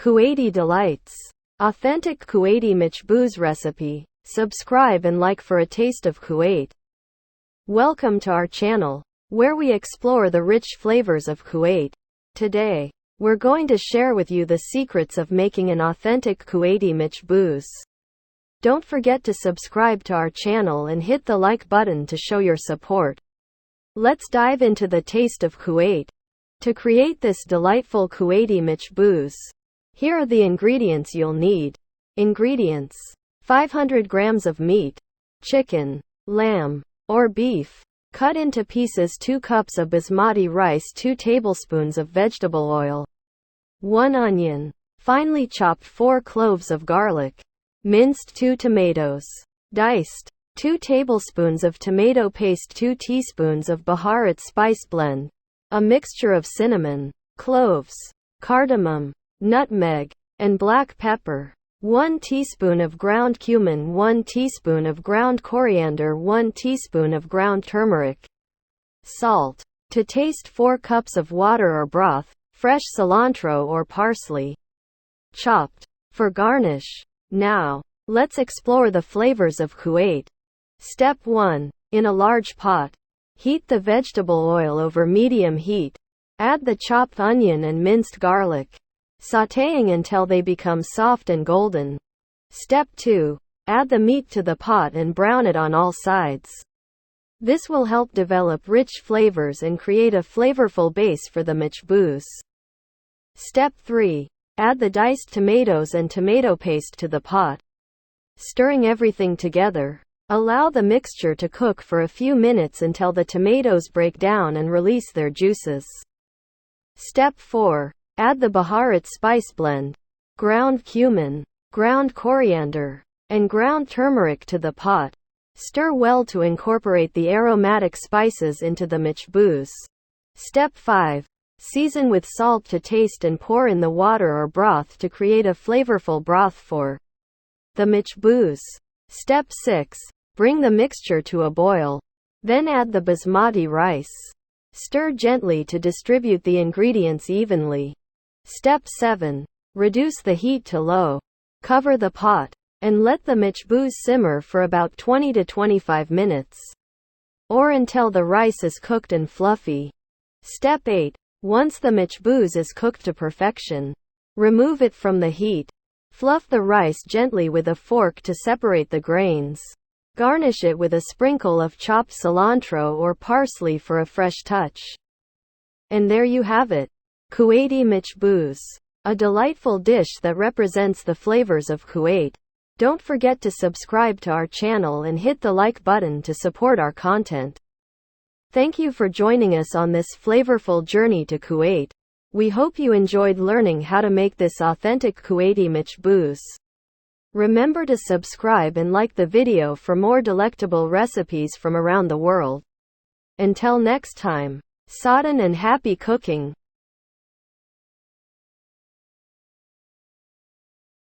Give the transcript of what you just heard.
Kuwaiti Delights. Authentic Kuwaiti Machboos recipe. Subscribe and like for a taste of Kuwait. Welcome to our channel, where we explore the rich flavors of Kuwait. Today, we're going to share with you the secrets of making an authentic Kuwaiti Machboos. Don't forget to subscribe to our channel and hit the like button to show your support. Let's dive into the taste of Kuwait. To create this delightful Kuwaiti Machboos, here are the ingredients you'll need. Ingredients: 500 grams of meat, chicken, lamb, or beef, cut into pieces, 2 cups of basmati rice, 2 tablespoons of vegetable oil, 1 onion, finely chopped, 4 cloves of garlic, minced 2 tomatoes, diced, 2 tablespoons of tomato paste, 2 teaspoons of Baharat spice blend, a mixture of cinnamon, cloves, cardamom, nutmeg, and black pepper, 1 teaspoon of ground cumin, 1 teaspoon of ground coriander, 1 teaspoon of ground turmeric, salt to taste, 4 cups of water or broth, fresh cilantro or parsley, chopped, for garnish. Now, let's explore the flavors of Kuwait. Step 1. In a large pot, heat the vegetable oil over medium heat. Add the chopped onion and minced garlic, sautéing until they become soft and golden. Step 2. Add the meat to the pot and brown it on all sides. This will help develop rich flavors and create a flavorful base for the machboos. Step 3. Add the diced tomatoes and tomato paste to the pot. Stirring everything together, allow the mixture to cook for a few minutes until the tomatoes break down and release their juices. Step 4. Add the Baharat spice blend, ground cumin, ground coriander, and ground turmeric to the pot. Stir well to incorporate the aromatic spices into the machboos. Step 5. Season with salt to taste and pour in the water or broth to create a flavorful broth for the machboos. Step 6. Bring the mixture to a boil. Then add the basmati rice. Stir gently to distribute the ingredients evenly. Step 7. Reduce the heat to low. Cover the pot, and let the machboos simmer for about 20 to 25 minutes, or until the rice is cooked and fluffy. Step 8. Once the machboos is cooked to perfection, remove it from the heat. Fluff the rice gently with a fork to separate the grains. Garnish it with a sprinkle of chopped cilantro or parsley for a fresh touch. And there you have it. Kuwaiti Machboos, a delightful dish that represents the flavors of Kuwait. Don't forget to subscribe to our channel and hit the like button to support our content. Thank you for joining us on this flavorful journey to Kuwait. We hope you enjoyed learning how to make this authentic Kuwaiti Machboos. Remember to subscribe and like the video for more delectable recipes from around the world. Until next time, Saadan and happy cooking.